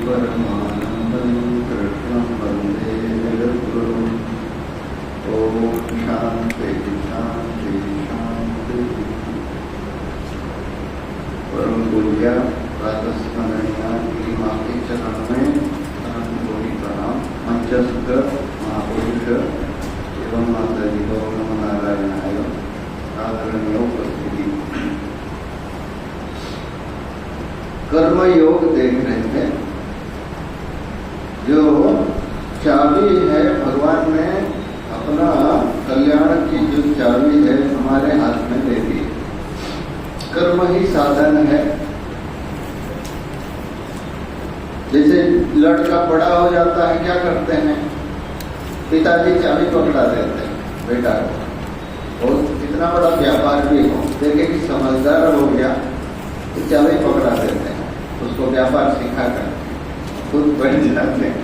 परमानन्दं कृष्णं वन्दे जगद्गुरुम्। ॐ शान्ति शान्ति शान्ति। परम पूज्य प्रातस्मरणीय की माँ के चरण में अनंत प्रणाम। मंचस्थ महापुरुष एवं माता जी को नमो नारायणाय। आदरणीय उपस्थिति, कर्म योग देख रहे थे। जो चाबी है, भगवान ने अपना कल्याण की जो चाबी है हमारे हाथ में दे दी। कर्म ही साधन है। जैसे लड़का बड़ा हो जाता है, क्या करते हैं? पिताजी चाबी पकड़ा देते हैं बेटा को। और कितना बड़ा व्यापार भी हो, देखे कि समझदार हो गया तो चाबी पकड़ा देते हैं, उसको व्यापार सिखा कर खुद बढ़ जाते हैं।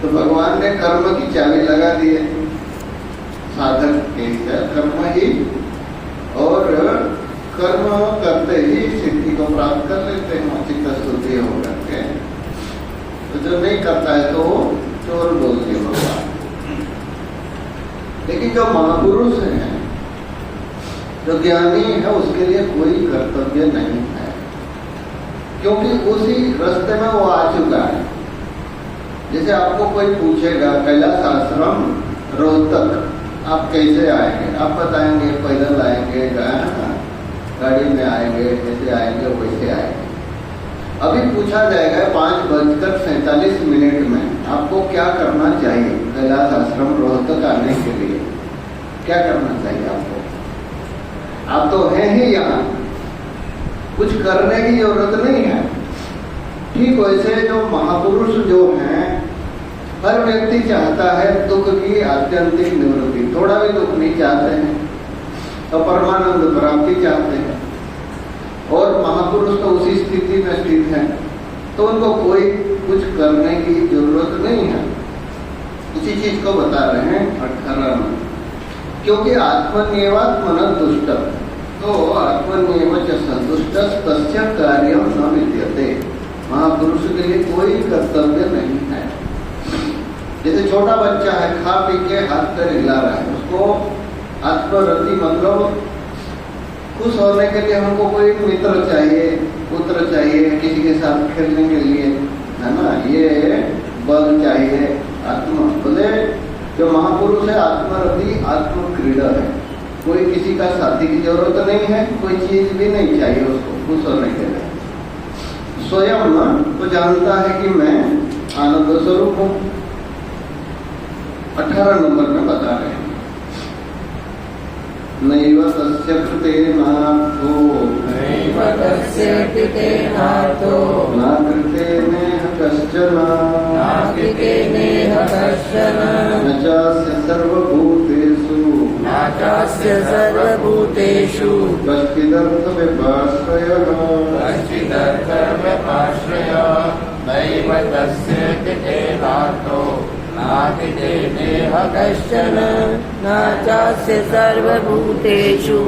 तो भगवान ने कर्म की चाबी लगा दी है। साधन के कर्म ही, और कर्म करते ही सिद्धि को प्राप्त कर लेते हैं चित्त शुद्धि होकर के। तो जो नहीं करता है तो वो चोर बोलते हैं भगवान। लेकिन जो महापुरुष है, जो ज्ञानी है, उसके लिए कोई कर्तव्य नहीं है, क्योंकि उसी रास्ते में वो आ चुका है। जैसे आपको कोई पूछेगा कैलाश आश्रम रोहतक आप कैसे आएंगे, आप बताएंगे पैदल आएंगे, गाड़ी में आएंगे, ऐसे आएंगे वैसे आएंगे। अभी पूछा जाएगा 5:47 में आपको क्या करना चाहिए कैलाश आश्रम रोहतक आने के लिए, क्या करना चाहिए आपको? आप तो हैं ही यहाँ, कुछ करने की जरूरत नहीं है। ठीक वैसे जो महापुरुष जो हैं, हर व्यक्ति चाहता है दुख की आत्यंतिक निवृत्ति, थोड़ा भी दुख नहीं चाहते हैं, तो परमानंद प्राप्ति चाहते हैं। और महापुरुष तो उसी स्थिति में स्थित है, तो उनको कोई कुछ करने की जरूरत नहीं है। इसी चीज को बता रहे हैं 18 में, क्योंकि आत्मनियवात्मन दुष्ट, तो आत्मनियम च संतुष्ट तस्य कार्यम न विद्यते। महापुरुष के लिए कोई कर्तव्य नहीं है। जैसे छोटा बच्चा है, खा पी के हाथ पैर हिला रहा है, उसको आत्मरति मतलब खुश होने के लिए हमको कोई मित्र चाहिए, पुत्र चाहिए, किसी के साथ खेलने के लिए, है ना, ये बल चाहिए। आत्मा बोले जो महापुरुष है आत्मरति आत्मक्रीड़ा है। कोई किसी का साथी की जरूरत नहीं है, कोई चीज भी नहीं चाहिए उसको खुश होने के लिए। स्वयं तो जानता है कि मैं आनंद स्वरूप हूँ। 18 नंबर में बता रहे हैं, नैव तस्य कृतेनार्थो नैव तस्य कृतेनार्थो न कृतेनेह कश्चन न कृतेनेह कश्चन न चास्य सर्वभूतेषु न चास्य सर्वभूतेषु कश्चिदर्थव्यपाश्रयः कश्चिदर्थव्यपाश्रयः नैव तस्य कृतेनार्थो नातिदेह कश्चन न चास्य सर्वभूतेषु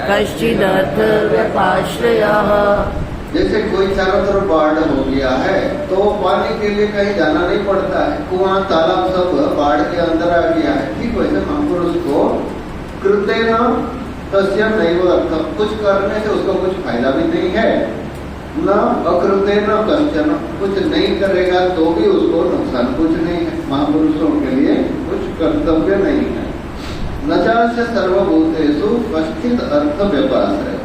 कश्चिदर्थ व्यपाश्रयः। जैसे कोई चारों तरफ बाढ़ हो गया है तो पानी के लिए कहीं जाना नहीं पड़ता है, कुआं तालाब सब बाढ़ के अंदर आ गया है। ठीक वैसे महापुरुष को कृतेन तस्य नैव अर्थ, कुछ करने से उसको कुछ फायदा भी नहीं है, न अकृतेन कश्चन, कुछ नहीं करेगा तो भी उसको नुकसान कुछ नहीं है। महापुरुषों के लिए कुछ कर्तव्य नहीं है। न चास्य सर्वभूतेषु कश्चित् अर्थ व्यपाश्रयः,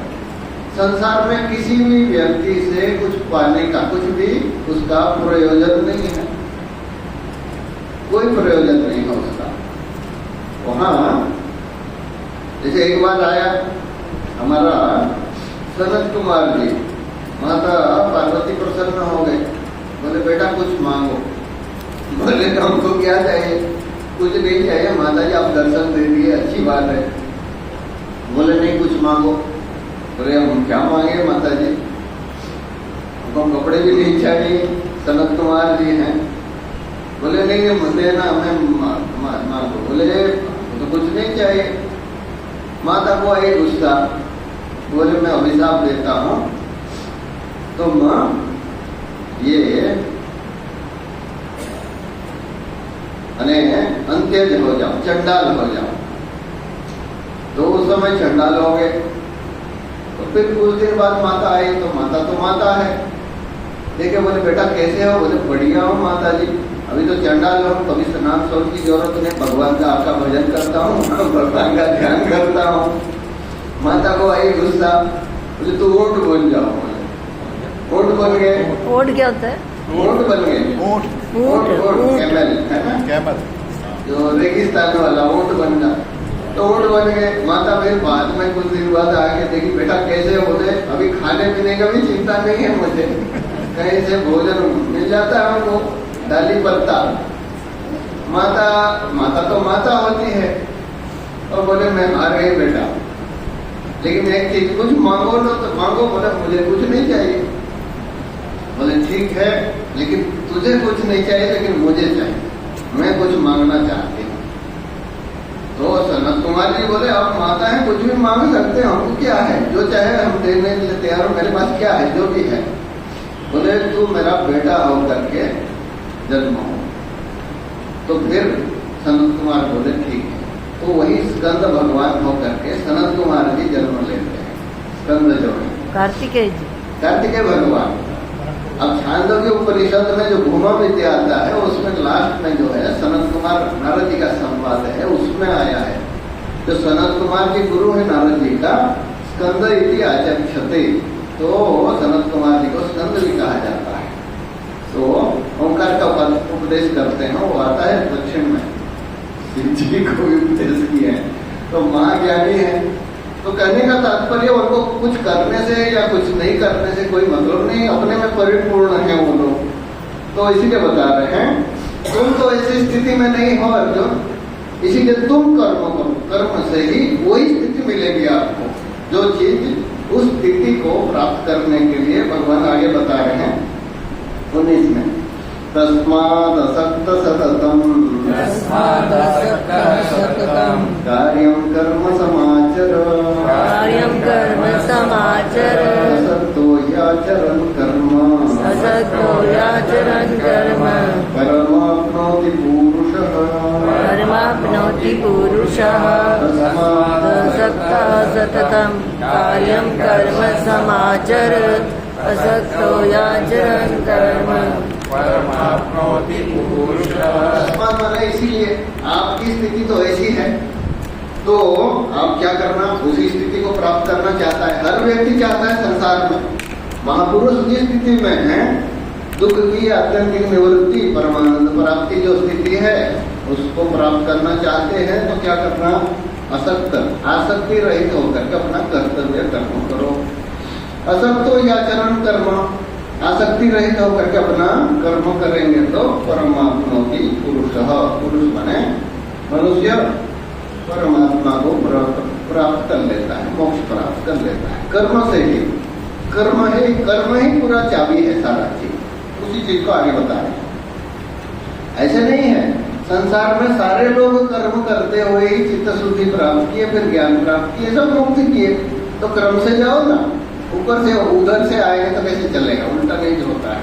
संसार में किसी भी व्यक्ति से कुछ पाने का कुछ भी उसका प्रयोजन नहीं है, कोई प्रयोजन नहीं है उसका। वहाँ जैसे एक बार आया हमारा सनत कुमार जी, माता पार्वती प्रसन्न हो गए, बोले बेटा कुछ मांगो। बोले हमको क्या चाहिए? कुछ नहीं चाहिए माता जी, आप दर्शन दे दिए, अच्छी बात है। बोले नहीं कुछ मांगो। बोले हम क्या मांगे माता जी, हमको कपड़े भी नहीं चाहिए, सनत कुमार जी हैं। बोले नहीं मुझे ना हमें मांगो। बोले तो कुछ नहीं चाहिए। माता को आई गुस्सा, बोले मैं अभिशाप देता हूँ, तुम ये तेज हो जाओ, चंडाल हो जाओ। तो उस समय चंडाल हो गए। तो फिर कुछ दिन बाद माता आई, तो माता है। देखे, बोले बेटा कैसे हो? बोले बढ़िया हो माता जी, अभी तो चंडाल हो, कभी स्नान सोच की जरूरत नहीं, भगवान का आपका भजन करता हूँ, भगवान का ध्यान करता हूँ। माता को आई गुस्सा, बोले तू ऊंट बन जाओ। ऊंट बन गए। ऊंट क्या होता है? ऊंट बन गए। ऊंट कैमल है ना, कैमल जो रेगिस्तान वाला ऊंट बनना। तो ऊंट बन गए। माता फिर बाद में कुछ दिन बाद आके देखी, बेटा कैसे हो? बोले अभी खाने पीने का भी चिंता नहीं है मुझे, कहीं से भोजन मिल जाता है हमको, दाली पत्ता। माता तो माता होती है। और बोले मैं आ रही बेटा, लेकिन एक चीज कुछ मांगो तो मांगो। बोले मुझे कुछ नहीं चाहिए। बोले ठीक है, लेकिन तुझे कुछ नहीं चाहिए, लेकिन मुझे चाहिए, मैं कुछ मांगना चाहती हूँ। तो सनत कुमार जी बोले आप माता है, कुछ भी मांग सकते हैं, हमको क्या है, जो चाहे हम देने के लिए तैयार हो, मेरे पास क्या है, जो भी है। बोले तू मेरा बेटा हो करके जन्म हो। तो फिर सनत कुमार बोले ठीक है। तो वही स्कंद भगवान हो करके सनत कुमार जी जन्म लेते हैं। स्कंद जो है कार्तिकेय भगवान। अब छांदोग्य उपनिषद में जो भूमा विद्या आता है, उसमें लास्ट में जो है सनत कुमार नारद जी का संवाद है, उसमें आया है। जो सनत कुमार जी गुरु है नारद जी का, स्कंद इति आचक्षते, तो सनत कुमार जी को स्कंद भी कहा जाता है। तो ओंकार का उपदेश करते हैं, वो आता है दक्षिण में, शिव जी को भी उपदेश किया है। तो महाज्ञानी है। तो कहने का तात्पर्य उनको कुछ करने से या कुछ नहीं करने से कोई मतलब नहीं, अपने में परिपूर्ण है वो लोग। तो इसीलिए बता रहे हैं तुम तो ऐसी स्थिति में नहीं हो अर्जुन, इसीलिए तुम कर्म करो, कर्म से ही वही स्थिति मिलेगी आपको, जो चीज उस स्थिति को प्राप्त करने के लिए भगवान आगे बता रहे हैं 19 में। तस्मात् असक्त सततम् कार्यं कर्म समाचर असक्तो याचरन् कर्म परमाप्नोति पुरुषः तस्मात् असक्तः सततं कार्यं कर्म समाचर असक्तो याचरन् कर्म परमाप्नोति पुरुषः। इसीलिए आपकी स्थिति तो ऐसी है, तो आप क्या करना, उसी स्थिति को प्राप्त करना चाहता है। हर व्यक्ति चाहता है संसार में। महापुरुष जिस स्थिति में है, दुख की आत्यंतिक निवृत्ति, परमानंद प्राप्ति जो स्थिति है, उसको प्राप्त करना चाहते हैं। तो क्या करना, असक्त आसक्ति रहित होकर के अपना कर्तव्य कर्म करो। असक्तो याचरण कर्म, आसक्ति रहित होकर के अपना कर्म करेंगे तो परमात्मा की पुरुष बने मनुष्य परमात्मा को प्राप्त कर लेता है, मोक्ष प्राप्त कर लेता है कर्म से ही। कर्म ही पूरा चाबी है सारा चीज। उसी चीज को आगे बता रहे। ऐसे नहीं है, संसार में सारे लोग कर्म करते हुए ही चित्त शुद्धि प्राप्त किए, फिर ज्ञान प्राप्त किए, सब मुक्ति किए। तो क्रम से जाओ ना, ऊपर से उधर से आएंगे तो कैसे चलेगा, उल्टा नहीं होता है।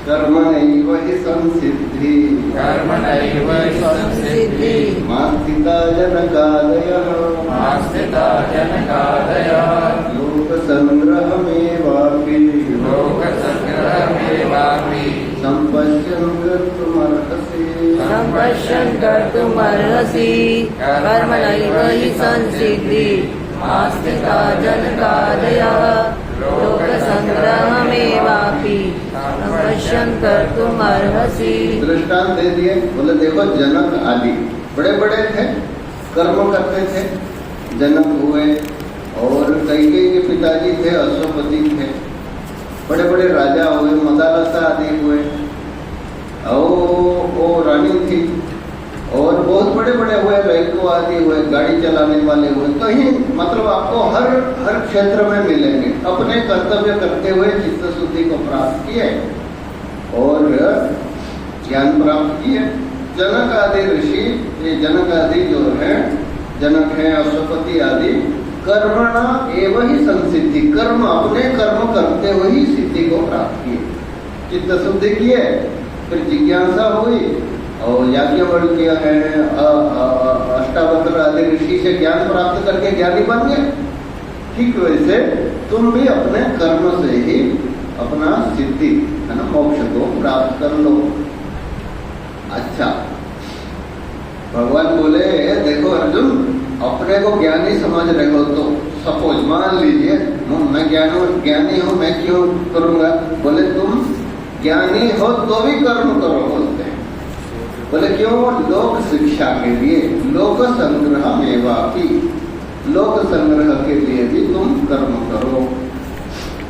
कर्म नहीं वही संसिद्धि, कर्म नैव संसिद्धि, मास्तिता जनकादयः, मास्तिता जनकादयः, लोक संग्रहमेवापि, लोक संग्रहमेवापि, संपश्यन् कर्तुमर्हसि, संपश्यन् कर्तुमर्हसि, कर्म नैव हि संसिद्धि, मास्तिता जनकादयः, लोक संग्रहमेवापि, संपश्यन् कर्तुमर्हसि। दृष्टांत दे दिए। बोले देखो जनक आदि बड़े बड़े थे, कर्म करते थे, जनक हुए, और कई के पिताजी थे अश्वपति थे, बड़े बड़े राजा हुए, मदालसा आदि हुए, और वो रानी थी, और बहुत बड़े बड़े हुए, रैको आदि हुए, गाड़ी चलाने वाले हुए। कहीं मतलब आपको हर क्षेत्र में मिलेंगे। अपने कर्तव्य करते हुए चित्त शुद्धि को प्राप्त किए और ज्ञान प्राप्त किए। जनक आदि ऋषि, ये जनक आदि जो है, जनक है अश्वपति आदि, कर्मणा एवं ही संसिद्धि, कर्म अपने कर्म करते हुए ही सिद्धि को प्राप्त किए, चित्त शुद्धि किए, फिर जिज्ञासा हुई, और याज्ञवल्क्य है, अष्टावक्र आदि ऋषि से ज्ञान प्राप्त करके ज्ञानी बन गए। ठीक वैसे तुम भी अपने कर्म से ही अपना सिद्धि है ना, मोक्ष को प्राप्त कर लो। अच्छा, भगवान बोले देखो अर्जुन, अपने को ज्ञानी समझ रहे हो तो सपोज मान लीजिए मैं ज्ञानी हूं, मैं क्यों करूंगा? बोले तुम ज्ञानी हो तो भी कर्म करो बोलते हैं। बोले क्यों? लोक शिक्षा के लिए, लोक संग्रह मेवापि, लोक संग्रह के लिए भी तुम कर्म करो,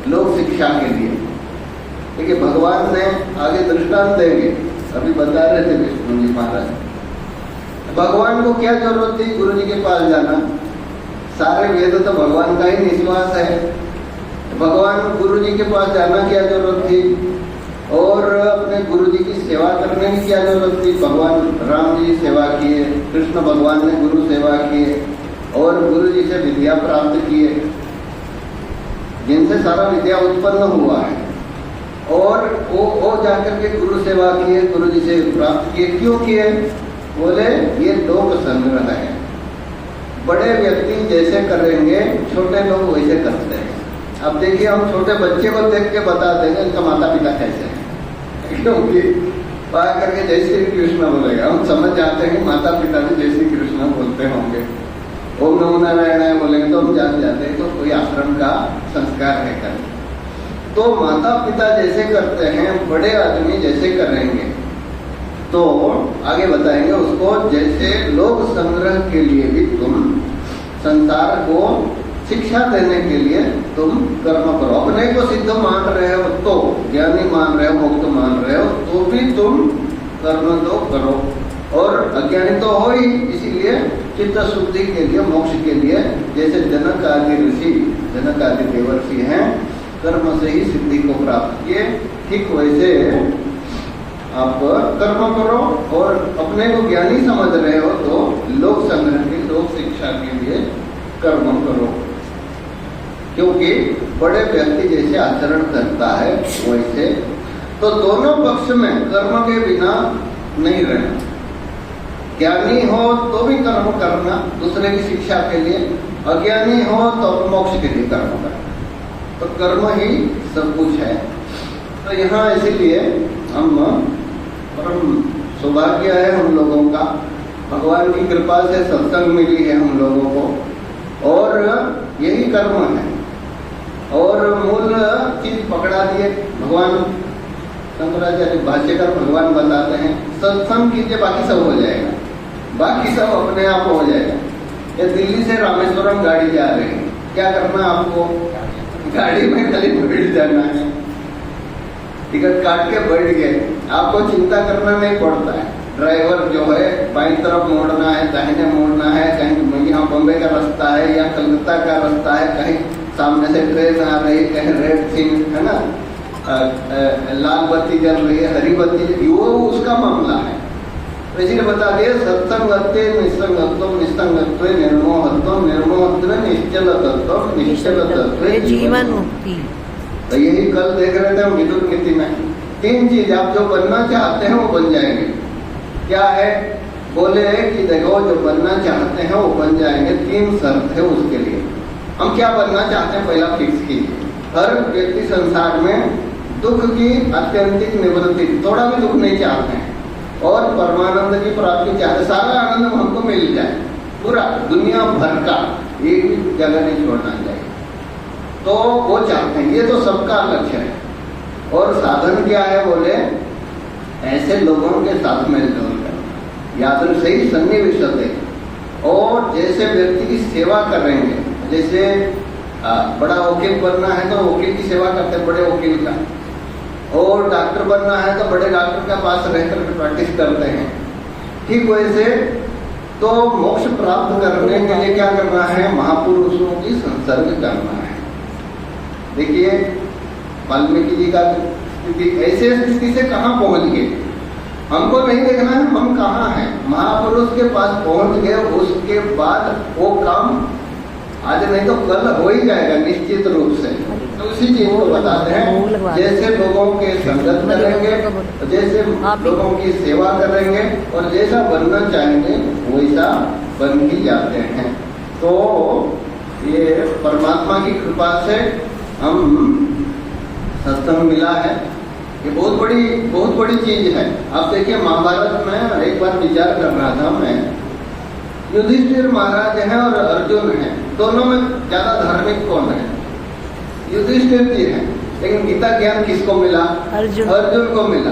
लोक शिक्षा के लिए। देखिए भगवान ने आगे दृष्टांत देंगे, अभी बता रहे थे विष्णु जी महाराज, भगवान को क्या जरूरत थी गुरु जी के पास जाना? सारे वेद तो भगवान का ही निश्वास है, भगवान गुरु जी के पास जाना क्या जरूरत थी? और अपने गुरु जी की सेवा करने की क्या जरूरत थी? भगवान राम जी सेवा किए, कृष्ण भगवान ने गुरु सेवा किए और गुरु जी से विद्या प्राप्त किए, जिनसे सारा विद्या उत्पन्न हुआ है। और वो जाकर के गुरु सेवा किए, गुरु जी से प्राप्त किए। क्यों किए? बोले ये लोक संग्रह है। बड़े व्यक्ति जैसे करेंगे छोटे लोग वैसे करते हैं। अब देखिए हम छोटे बच्चे को देख के बता देंगे इनका माता पिता कैसे है, क्योंकि पा करके जय श्री कृष्ण बोलेगा, हम समझ जाते हैं कि माता पिता भी जय श्री कृष्ण बोलते होंगे। ओम नमो नारायण बोलेंगे तो हम जान जाते हैं तो कोई आश्रम का संस्कार है कर। तो माता पिता जैसे करते हैं, बड़े आदमी जैसे करेंगे, तो आगे बताएंगे उसको, जैसे लोक संग्रह के लिए भी तुम संसार को शिक्षा देने के लिए तुम कर्म करो। अपने को सिद्ध मान रहे हो तो, ज्ञानी मान रहे हो, मुक्त मान रहे हो तो भी तुम कर्म तो करो। और अज्ञानी तो हो ही, इसीलिए चित्त शुद्धि के लिए, मोक्ष के लिए, जैसे जनक आदि ऋषि, जनक आदि देवर्षि हैं, कर्म से ही सिद्धि को प्राप्त किए, ठीक वैसे आप कर्म करो। और अपने को ज्ञानी समझ रहे हो तो लोक संग्रह की, लोक शिक्षा के लिए कर्म करो, क्योंकि बड़े व्यक्ति जैसे आचरण करता है वैसे। तो दोनों पक्ष में कर्म के बिना नहीं रहना। ज्ञानी हो तो भी कर्म करना दूसरे की शिक्षा के लिए, अज्ञानी हो तो मोक्ष के लिए कर्म करना। तो कर्म ही सब कुछ है। तो यहाँ इसीलिए हम परम सौभाग्य है हम लोगों का, भगवान की कृपा से सत्संग मिली है हम लोगों को, और यही कर्म है। और मूल चीज पकड़ा दिए भगवान शंकराचार्य भाष्यकार भगवान बताते हैं, सत्संग कीजिए बाकी सब हो जाएगा, बाकी सब अपने आप हो जाएगा। ये दिल्ली से रामेश्वरम गाड़ी जा रही है, क्या करना आपको? गाड़ी में खाली बैठ जाना है, टिकट काट के बैठ गए, आपको चिंता करना नहीं पड़ता है। ड्राइवर जो है बाईं तरफ मोड़ना है, दाहिने मोड़ना है, कहीं यहाँ बम्बे का रास्ता है या कलकत्ता का रास्ता है, कहीं सामने से ट्रेन आ रही, कहीं रेड सिग्नल है ना, लाल बत्ती जल रही है, हरी बत्ती, वो उसका मामला है। तो इसीलिए बता दिए सत्संगत्वे निसंगत्व निसंगत्वे निर्मोहत्व निर्मोहत्व निश्चल तत्व निश्चल तत्व जीवन मुक्ति। तो यही कल देख रहे थे हम विदुर नीति में, 3 चीज आप जो बनना चाहते हैं वो बन जाएंगे। क्या है? बोले कि देखो जो बनना चाहते हैं वो बन जाएंगे, 3 शर्त है उसके लिए। हम क्या बनना चाहते हैं पहला फिक्स कीजिए। हर व्यक्ति संसार में दुख की अत्यंतिक निवृत्ति, थोड़ा भी दुख नहीं चाहते हैं, और परमानंद की प्राप्ति चाहते, सारा आनंद हमको मिल जाए, पूरा दुनिया भर का, एक भी जगह नहीं छोड़ना चाहिए, तो वो चाहते हैं। ये तो सबका लक्ष्य है। और साधन क्या है? बोले ऐसे लोगों के साथ मिलजुल कर याद सही सन्निविष्ट, और जैसे व्यक्ति की सेवा करेंगे, जैसे बड़ा वकील बनना है तो वकील की सेवा करते हैं, बड़े वकील का, और डॉक्टर बनना है तो बड़े डॉक्टर के पास रहकर प्रैक्टिस करते हैं। ठीक वैसे तो मोक्ष प्राप्त करने के लिए क्या करना है? महापुरुषों की संसर्ग करना है। देखिए वाल्मीकि जी का स्थिति, ऐसे स्थिति से कहाँ पहुंच गए, हमको नहीं देखना है हम कहाँ हैं, महापुरुष के पास पहुंच गए, उसके बाद वो काम आज नहीं तो कल हो ही जाएगा निश्चित रूप से। तो उसी चीज को बताते हैं। जैसे लोगों के संगत करेंगे, जैसे लोगों की सेवा करेंगे और जैसा बनना चाहेंगे वैसा बन ही जाते हैं। तो ये परमात्मा की कृपा से हम सत्संग मिला है, ये बहुत बड़ी चीज है। आप देखिए महाभारत में एक बार विचार कर रहा था मैं, युधिष्ठिर महाराज हैं और अर्जुन हैं, दोनों में ज्यादा धार्मिक कौन है? युधिष्ठिर जी हैं। लेकिन गीता ज्ञान किसको मिला? अर्जुन को मिला।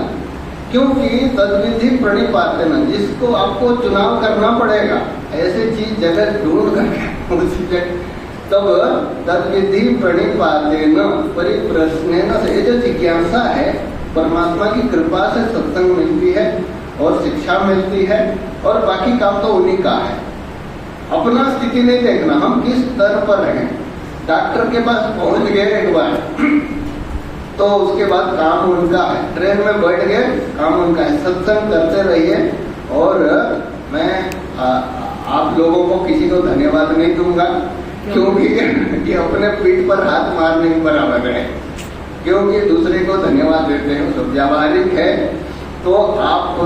क्योंकि तद्विधि प्रणिपातेन, जिसको आपको चुनाव करना पड़ेगा, ऐसे चीज जगह ढूंढ करके उसी जगह तब तद्विधि प्रणिपातेन परिप्रश्नेन से, ये जो जिज्ञासा है परमात्मा की कृपा से सत्संग मिलती है और शिक्षा मिलती है और बाकी काम तो उन्हीं का है। अपना स्थिति नहीं देखना, हम किस स्तर पर हैं। डॉक्टर के पास पहुंच गए एक बार तो उसके बाद काम उनका है, ट्रेन में बैठ गए काम उनका है। सत्संग करते रहिए और मैं आप लोगों को किसी को धन्यवाद नहीं दूंगा, क्योंकि ये अपने पीठ पर हाथ मारने के बराबर है। क्योंकि दूसरे को धन्यवाद देते हैं सब व्यावहारिक है। तो आप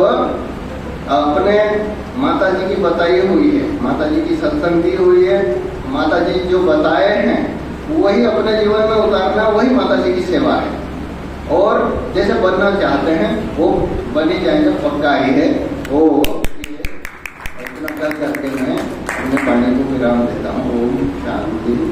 अपने माता जी की बताई हुई है, माता जी की सत्संग दी हुई है, माता जी जो बताए हैं वही अपने जीवन में उतारना, वही माता जी की सेवा है। और जैसे बनना चाहते हैं वो बनी जाएगा, पक्का ही है वो। इतना कर करके मैं अपने पानी को विराम देता हूँ।